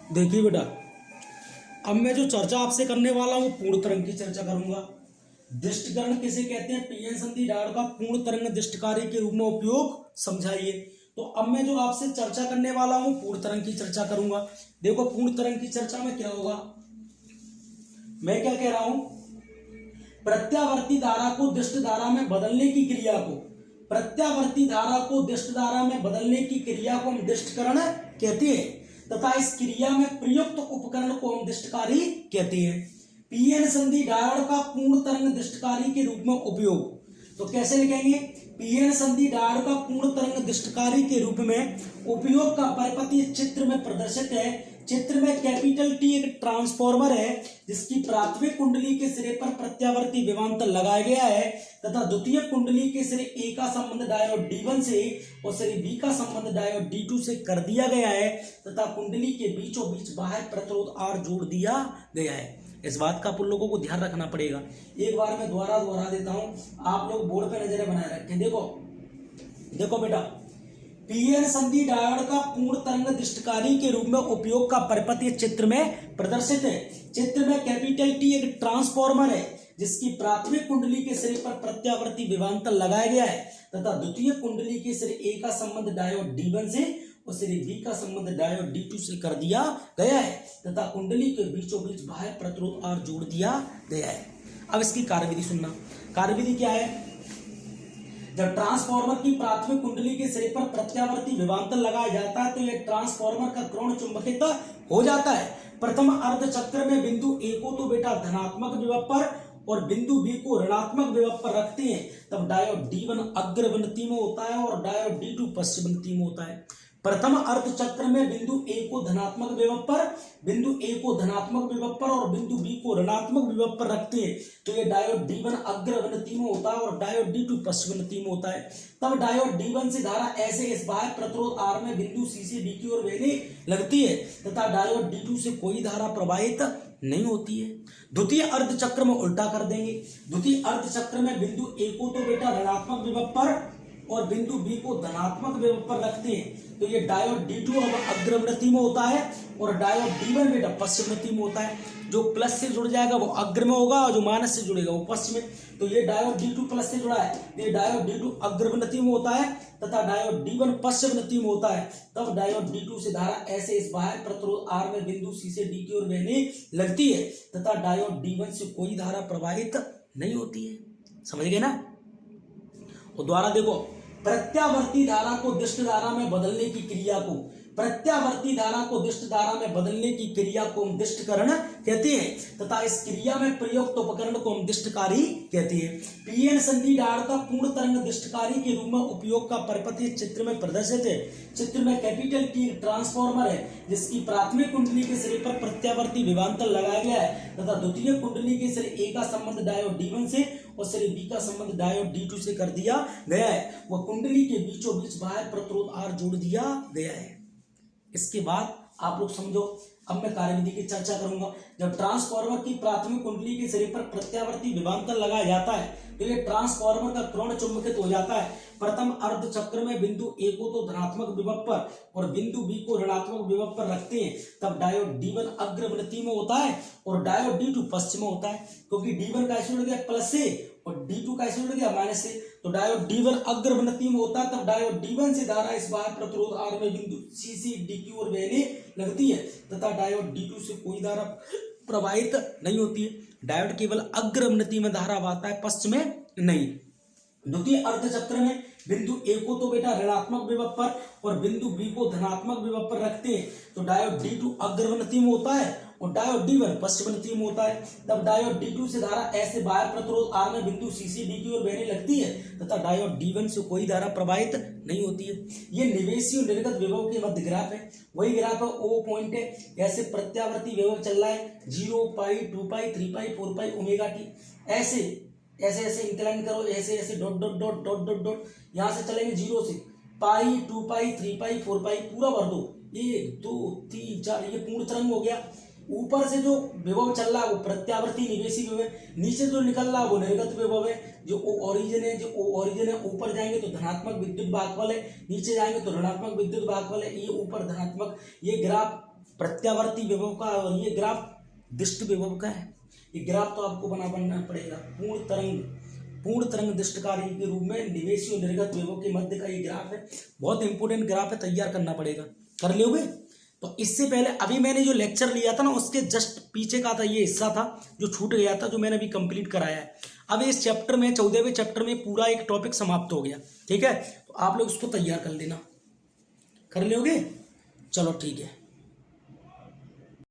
देखिए बेटा, अब मैं जो चर्चा आपसे करने वाला हूँ पूर्ण तरंग की चर्चा करूंगा। दृष्टिकरण किसे कहते हैं? पीएन संधि डायोड का पूर्ण तरंग दृष्टिकारी के रूप में उपयोग समझाइए। तो अब मैं जो आपसे चर्चा करने वाला हूँ पूर्ण तरंग की चर्चा करूंगा। देखो, पूर्ण तरंग की चर्चा में क्या होगा, मैं क्या कह रहा हूं, प्रत्यावर्ती धारा को दृष्ट धारा में बदलने की क्रिया को, प्रत्यावर्ती धारा को दृष्ट धारा में बदलने की क्रिया को हम दृष्टिकरण कहते हैं तथा इस क्रिया में प्रयुक्त उपकरण को हम दृष्टिकारी कहते हैं। पीएन संधि डायोड का पूर्ण तरंग दृष्टिकारी के रूप में उपयोग, तो कैसे लिखेंगे? पीएन संधि डायोड का पूर्ण तरंग दृष्टिकारी के रूप में उपयोग का परिपथ चित्र में प्रदर्शित है। चित्र में कैपिटल टी एक ट्रांसफॉर्मर है जिसकी प्राथमिक कुंडली के सिरे पर प्रत्यावर्ती विभवांतर लगाया गया है तथा द्वितीय कुंडली के सिरे ए का संबंध डायोड D1 से और सिरे बी का संबंध डायोड D2 से कर दिया गया है तथा कुंडली के बीचों बीच बाह्य प्रतिरोध R जोड़ दिया गया है। इस बात का आप लोगों को ध्यान रखना पड़ेगा। एक बार मैं दोहरा देता हूं, आप लोग बोर्ड पे नजरें बनाए रखें। देखो बेटा, पीएन संधि डायोड का पूर्ण तरंग दृष्टिकारी के रूप में उपयोग का परिपथ चित्र में प्रदर्शित है। चित्र में कैपिटल टी एक ट्रांसफॉर्मर है जिसकी प्राथमिक कुंडली के सिरे पर प्रत्यावर्ती विभवांतर लगाया गया है तथा द्वितीय कुंडली के सिरे ए का संबंध डायोड D1 से और सिरे बी का संबंध डायोड D2 से कर दिया गया है तथा कुंडली के बीचों बीच बाह्य प्रतिरोध R जोड़ दिया गया है। अब इसकी कार्यविधि सुनना। कार्यविधि क्या है? जब ट्रांसफार्मर की प्राथमिक कुंडली के सिरे पर प्रत्यावर्ती विभवांतर लगाया जाता है तो यह ट्रांसफार्मर का कोण चुंबकित हो जाता है। प्रथम अर्ध चक्र में बिंदु ए को तो बेटा धनात्मक विभव पर और बिंदु बी को ऋणात्मक विभव पर रखते हैं, तब डायोड D1 अग्रवृत्ति में होता है और डायोड D2 पश्चिमवृत्ति में होता है। प्रथम अर्ध चक्र में बिंदु ए को धनात्मक विभव पर, और बिंदु बी को ऋणात्मक विभव पर रखते हैं तो ये डायोड D1 अग्रवृत्ति में होता है और डायोड D2 पश्चिमवृत्ति में होता है। तब डायोड D1 से धारा ऐसे इस बाह्य प्रतिरोध R में बिंदु C से D की ओर बहने लगती है तथा डायोड D2 से कोई धारा प्रवाहित नहीं होती है। द्वितीय अर्ध चक्र में उल्टा कर देंगे। द्वितीय अर्ध चक्र में बिंदु ए को तो बेटा ऋणात्मक विभव पर और बिंदु बी को धनात्मक विभव पर रखते हैं तो ये डायोड D2 अब अग्रवृत्ति में होता है और डायोड D1 बेटा पश्चिमवृत्ति में होता है। जो प्लस से जुड़ जाएगा वो अग्र में होगा और जो माइनस से जुड़ेगा वो पश्चिम में। तो ये डायोड D2 प्लस से जुड़ा है, ये डायोड D2 अग्रवृत्ति में होता है तथा डायोड D1 पश्चिमवृत्ति में होता है। तब डायोड D2 से धारा ऐसे इस बाह्य प्रतिरोध R में बिंदु C से D की ओर बहने लगती है तथा डायोड D1 से कोई धारा प्रवाहित नहीं होती है। समझ गए ना? और द्वारा देखो, प्रत्यावर्ती धारा को दृष्ट धारा में बदलने की क्रिया को, प्रत्यावर्ती धारा को दृष्ट धारा में बदलने की क्रिया को हम दृष्टिकरण कहते हैं तथा इस क्रिया में प्रयुक्त उपकरण को हम दृष्टिकारी कहते हैं। पीएन संधि डायोड का पूर्ण तरंग दृष्टिकारी के रूप में उपयोग का परिपथ चित्र में प्रदर्शित है। चित्र में कैपिटल टी ट्रांसफार्मर है जिसकी प्राथमिक कुंडली के सिरे पर प्रत्यावर्ती विभवांतर लगाया गया है तथा द्वितीय कुंडली के सिरे ए का संबंध डायोड D1 से और सिरे बी का संबंध डायोड D2 से कर दिया गया है। वह कुंडली के बीचों बीच बाह्य प्रतिरोध R जोड़ दिया गया है। इसके बाद आप लोग समझो, अब मैं कार्यविधि की चर्चा करूंगा। जब ट्रांसफार्मर की प्राथमिक कुंडली के सिरे पर प्रत्यावर्ती विभवांतर लगाया जाता है तो ये ट्रांसफार्मर का कोण चुंबकित हो जाता है। प्रथम अर्ध चक्र में बिंदु ए को तो धनात्मक विभव पर और बिंदु बी को ऋणात्मक विभव पर रखते हैं तब डायोड D1 अग्रवृत्ति में होता है और डायोड D2 पश्चिम में होता है क्योंकि D1 कैसे जुड़ गया प्लस से और D2 कैसे जुड़ गया माइनस से। तो डायोड D1 अग्रवृत्ति में होता है तब डायोड D1 से धारा इस बाह्य प्रतिरोध R में बिंदु C से D की ओर बहने लगती है तथा डायोड D2 से कोई धारा प्रवाहित नहीं होती है। डायोड केवल अग्रवृत्ति में धारा बहता है, पश्चिम में नहीं। द्वितीय अर्ध चक्र में बिंदु ए को तो बेटा ऋणात्मक विभव पर और बिंदु बी को धनात्मक विभव पर रखते हैं तो डायोड D2 अग्रवृत्ति में होता है और डायोड D1 पश्चिमवृत्ति में होता है। तब डायोड D2 से धारा ऐसे बाह्य प्रतिरोध R में बिंदु C से D की ओर बहने लगती है तथा डायोड D1 से कोई धारा प्रवाहित नहीं होती है। ये निवेशी और निर्गत विभव के मध्य ग्राफ है। वही ग्राफ है, O पॉइंट है। ऐसे प्रत्यावर्ती विभव चल रहा है 0 पाई 2 पाई 3 पाई 4 पाई ओमेगा टी। ऐसे इंक्लाइन करो, ऐसे dot dot dot dot dot dot, यहाँ से चलेंगे 0 से पाई 2 पाई 3 पाई 4 पाई पूरा भर दो। 1 2 3 4, ये पूर्ण तरंग हो गया। ऊपर से जो विभव चल रहा है वो प्रत्यावर्ती निवेशी विभव है, नीचे जो निकल रहा है वो निर्गत विभव है। जो ओरिजिन है ऊपर जाएंगे तो धनात्मक विद्युत भागफल है, नीचे जाएंगे तो ऋणात्मक विद्युत भागफल है। ये ऊपर धनात्मक, ये ग्राफ प्रत्यावर्ती विभव का, और ये ग्राफ दिष्ट विभव का है। ये ग्राफ तो आपको बनना पड़ेगा। पूर्ण तरंग दिष्ट कार्य के रूप में निवेशी और निर्गत विभव के मध्य का ये ग्राफ है। बहुत इंपोर्टेंट ग्राफ है, तैयार करना पड़ेगा। कर लोगे? तो इससे पहले अभी मैंने जो लेक्चर लिया था ना, उसके जस्ट पीछे का था ये हिस्सा था जो छूट गया था, जो मैंने अभी कंप्लीट कराया है। अब इस चैप्टर में 14वें चैप्टर में पूरा एक टॉपिक समाप्त हो गया। ठीक है, तो आप लोग उसको तैयार कर लेना। कर लोगे? चलो ठीक है।